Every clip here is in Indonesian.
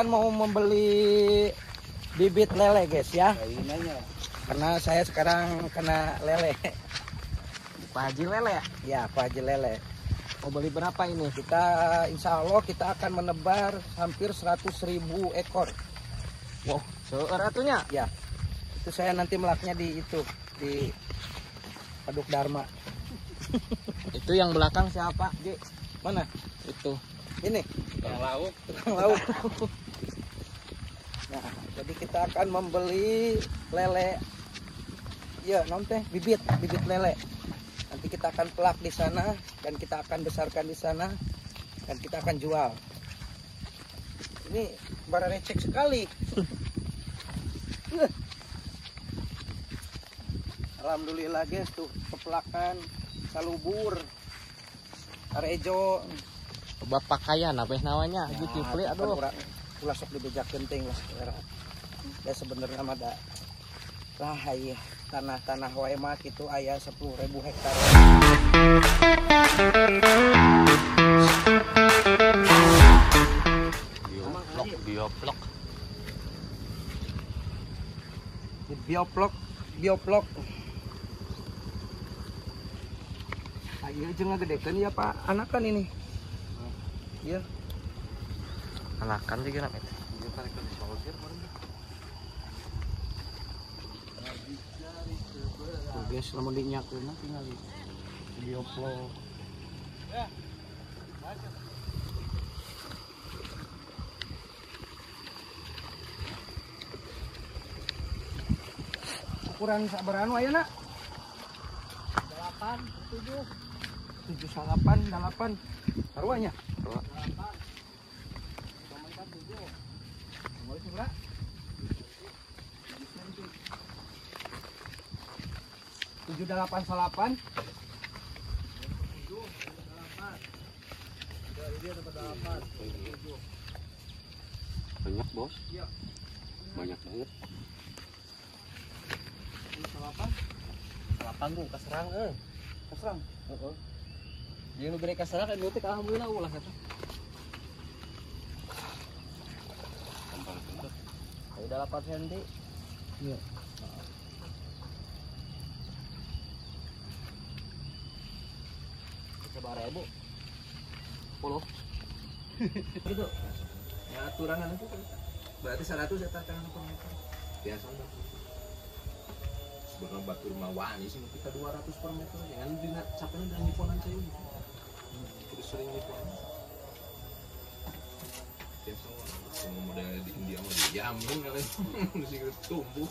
akan mau membeli bibit lele guys ya. Karena saya sekarang kena lele. Pak Haji lele ya? Ya, Pak Haji lele. Mau beli berapa ini? Kita insya Allah kita akan menebar hampir 100.000 ekor. Wow, seeratunya? Ya, itu saya nanti melaknya di itu di Paduk Dharma. Itu yang belakang siapa, Ji? Mana? Itu. Ini. Tukang lauk. Tukang lauk. Nah, jadi kita akan membeli lele. Ya, non teh bibit lele. Nanti kita akan pelak di sana dan kita akan besarkan di sana dan kita akan jual. Ini barang recek sekali. Alhamdulillah guys tuh kepelakan salubur arejo Bapak kaya apa namanya? Haji Kipli aduh. Ulah sok dibejak genting lah. Ya sebenarnya mah da lah iya tanah wae mah kitu aya 10.000 hektar. Bioplok. Ayo jeung ngagedekeun ya Pak, anakan ini. Iya. Anakan juga namanya. Guys, lamun dinyakeun tinggal di bioplok. Ukuran sabaranu ayeuna? 8, 7. 7, 8, 8. Taruhnya? 788. Banyak, Bos. Iya. Banyak banget. 8 tuh kaserang Kaserang. Heeh. Jeung nu bere kaserang kan teh alhamdulillah ulah eta. Udah 8 cm. Iya. Coba 1000. 10. Gitu. Ya aturan itu berarti 100 eta kan per meter. Biasa udah. Sebenarnya batur mah wani sih kita 200 per meter. Jangan dina capeknya dan nyiponan saya gitu. Terus sering nyipon. Biasa semua model di India mah dijamin kali. Mesti tumbuh.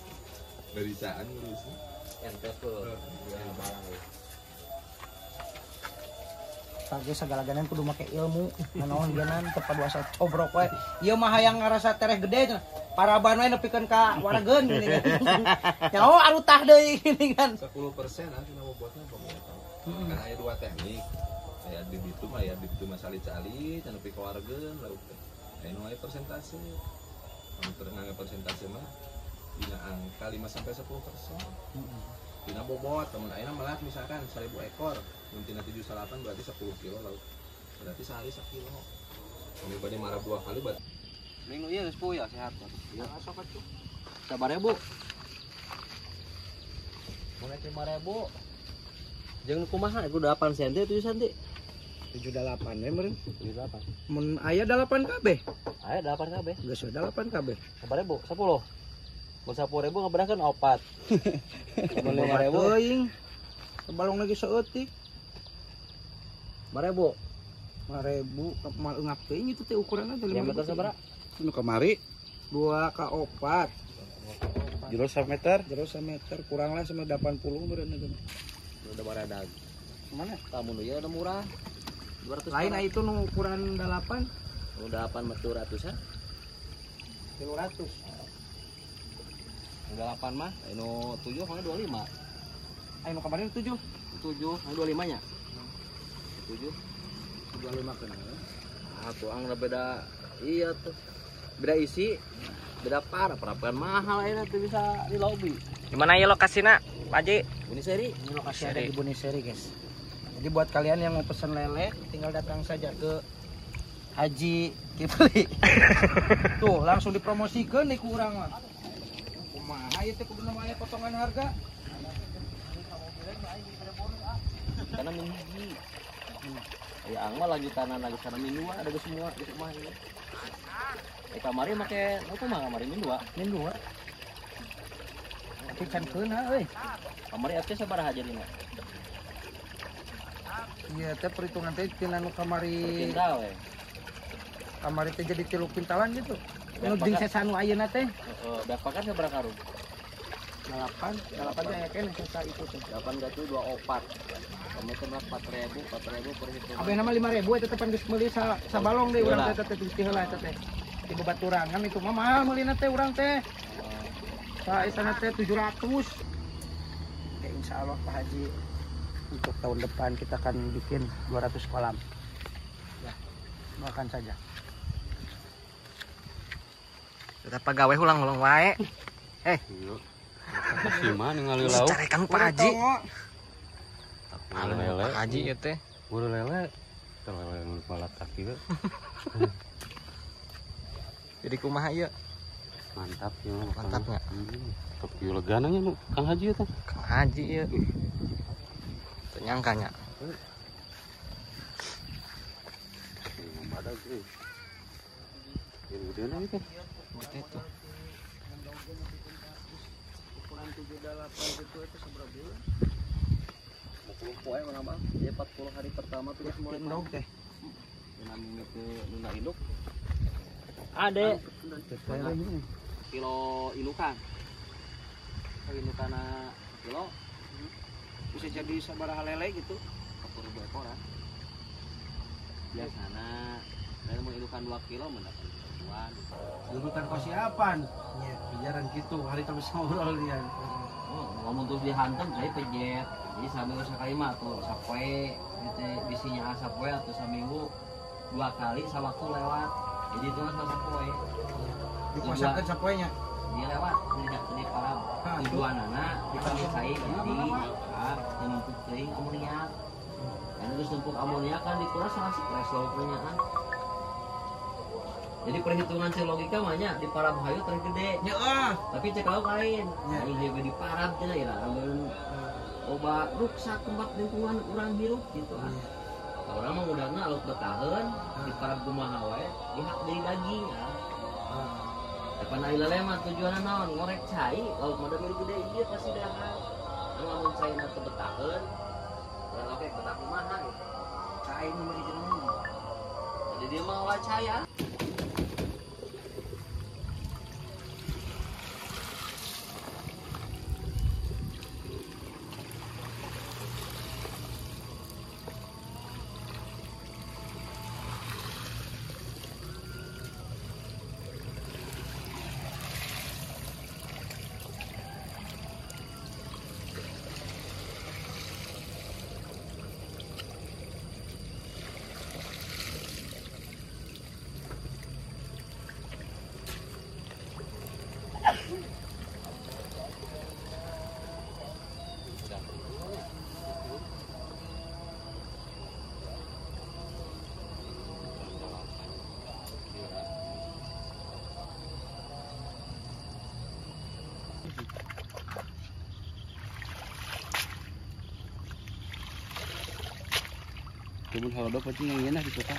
Berisaan terus. Ente tuh. Ya barang. Tage segala-galanya kudu make ilmu nanaon genan tepat wasa cobrok we ieu mah hayang ngarasa tereh gede paraban we nepikeun ka warageun gini kan nyaho arutah deui gini kan 10% nanti nama buatnya pemerintah karena ada 2 teknik aya di ditu mah aya di ditu mah salit-salit anu nepi ka warageun lauk teh aya nu aya persentase anu terenang persentase mah dina angka 5 sampai 10%. Dina bobot temen ayeuna melat misalkan 1000 ekor mun tina 798 berarti 10 kilo laut berarti sehari 1 kilo kami bade marah 2 kali berarti Minggu ieu geus ya sehat. ya sok atuh Sabar 1000. Mun 5.000. Jeung kumaha ku 8 cm 7 cm. 78 we meureun 78. mun aya 8 kabeh Aya 8 kabeh. geus 8 kabeh Sabar 1000, 10. Mun 10.000 ngabedakeun 4. Mun 5.000 teuing balong lagi saeutik 5.000. 5.000 mal eungap teuing itu teh ukuranna teh Diameter sabaraha? nu kamari 2 ka 4 Jero 1 meter. jero 1 meter kurang lah sama 80 meureun itu Udah baradag. mana Kamu nu ieu udah murah. 200. lain itu nu ukuran 8 Udah 8 mah 200 ya. 300 Udah 8 mah, anu 7 mah 25. ayo nu kemarin 7 7 25 nya. 7 25 kena ah tuang beda iya tuh beda isi beda parapan mahal ini tuh bisa di lobby. Gimana ya lokasinya Pak Haji? Buniseri ini lokasi ada di Buniseri guys. Jadi buat kalian yang mau pesan lele tinggal datang saja ke Haji Kipli. Tuh langsung dipromosikan nih kurang mah. Kumaha ieu teh kudu aya potongan harga. Karena min hiji. Ya ang mah lagi tanah lagi sana min dua ada semua di rumah ini. Kamari make apa mah kamari min dua. Tapi can keuna euy. Kamari atuh sabaraha jadina? Iya teh perhitungan teh tina nu kamari Pindah we. kamari teh jadi 3 kintalan gitu. Nu jeung sesanu ayeuna teh. Heeh, dapakan sabaraha karung? 8 aya keneh sesa itu teh. 8 gatu 24. Kamu teh 4.000 per hitungan. Abeh nama 5.000 eta tepan geus meuli sabalong deui urang teh teh heula eta teh. Di babaturan kan itu mah mahal meulina teh urang teh. Saisana teh 700. Ya insyaallah Pak Haji untuk tahun depan kita akan bikin 200 kolam. Ya, doakan saja. Kita pagawe ulang-ulang wae. Si mana ngali lauk? Carekan Pak Haji. Lele. Pak Haji ieu teh. Buru lele. Lele nu malatak ieu. Jadi kumaha ieu? Mantap ya. Mantapnya. Tapi legana nya nu Kang Haji teh. Kang Haji ieu. Teu nyangka nya. Ada ge. Yang gede na itu. Gede tuh. Ukuran 78 gitu itu seberapa bulan? 40 poe mana bang? Dia 40 hari pertama tuh mulai Indog teh. Nami ke nuna induk. Ade kilo indukan. Indukana kilo Bisa jadi sabaraha lele gitu. 40.000 ekor ah. Biasana saya mau indukan 2 kilo mendapat ribuan. Dudukan kosiapan. Iya, biaran gitu. Hari terus ngobrol dia. Ngomong terus dihantam saya pejet. Jadi sambil sekali mah tuh sapoe gitu bisinya sapoe atau seminggu 2 kali sewaktu lewat. Jadi itu mah sapoe. Dipuasakeun sapoenya. Dia lewat tidak di parab. Tujuanana dipamisai jadi numpuk teuing amoniak. Dan terus numpuk amoniak kan dikuras salah stres punya kan. Jadi perhitungan si logika mahnya di parab hayu tergede. Heeh. Tapi cek lauk lain. Nah, ini juga di parab cenah ya lamun obat rusak tempat lingkungan urang hirup gitu kan. Orang mah udahna lauk betaheun di parab kumaha wae dihak deui daging ya. Depan air lele mah tujuanna naon ngorek cai lauk mah gede ieu pasti dahan. Lamun caina teu betaheun dan oke betah kumaha gitu. Cai nu meuli jeneng. Jadi dia mah olah cai ya. Kebun halodo pacing yang enak di kota.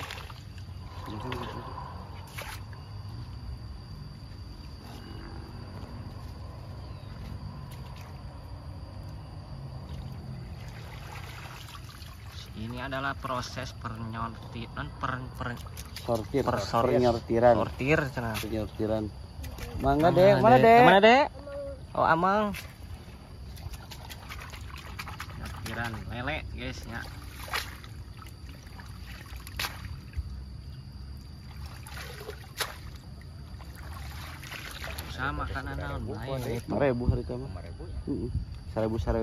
Ini adalah proses penyortiran Sortir, penyortiran. Sortir cenah. penyortiran. Mangga dek, mana dek? Mana dek? Oh amang. Sortiran lele guys ya. Sama makanan naon bae. 5.000 hari tama. 1.000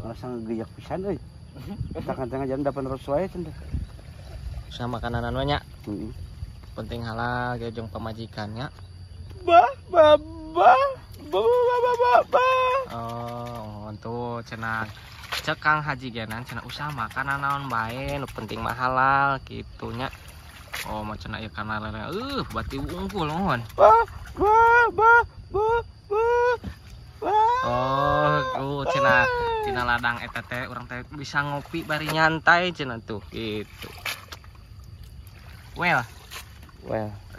ngerasa ngegejak pisan euy. Tengah-tengah jam 800 wae cenah. Sama makanan banyak. Penting halal ge jeung pamajikannya. Oh, untuk cenah cek Kang Haji genan cenah usaha makanan naon bae nu penting mah halal kitu nya. Oh macam nak ikan lele. Bati unggul mohon. Bah, bah, bah, bah, bah, bah. Oh, cina ladang eta teh urang teh bisa ngopi bari nyantai cenah tuh gitu. Well,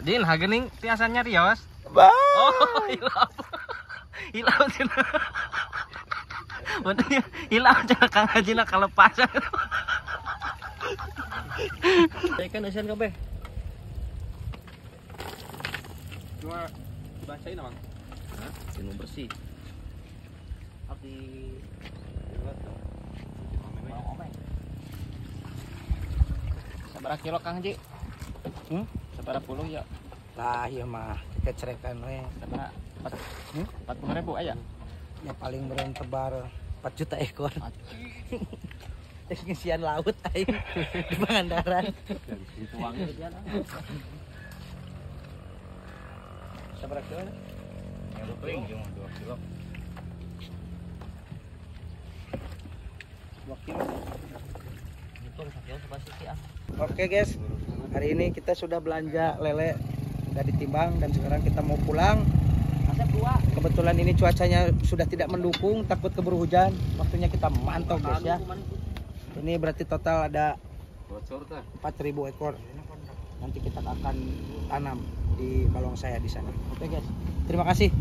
Din hagening tiasa nyarios. Bah. Oh, hilap. Hilap cenah. Bener hilap cenah Kang Hajina kalepasan. Ikan asian kabeh. Cuma dibacain emang. Hah? Penuh bersih. Api Sabaraha kilo Kang Haji? Sabaraha puluh ya? Lah iya mah kecerekan we. Sabaraha 40.000 aya? Ya paling beren tebar 4 juta ekor. Teknisian laut aing di Pangandaran. Tuangnya dia lah. Sabaraha kilo? 2 kilo. 2 kilo. Hitung 1 kilo sebelah sisi ah. Oke guys, hari ini kita sudah belanja lele, udah ditimbang dan sekarang kita mau pulang. Kebetulan ini cuacanya sudah tidak mendukung, takut keburu hujan. Waktunya kita mantau guys ya. Ini berarti total ada 4.000 ekor. Nanti kita akan tanam di balong saya di sana. Oke guys, terima kasih.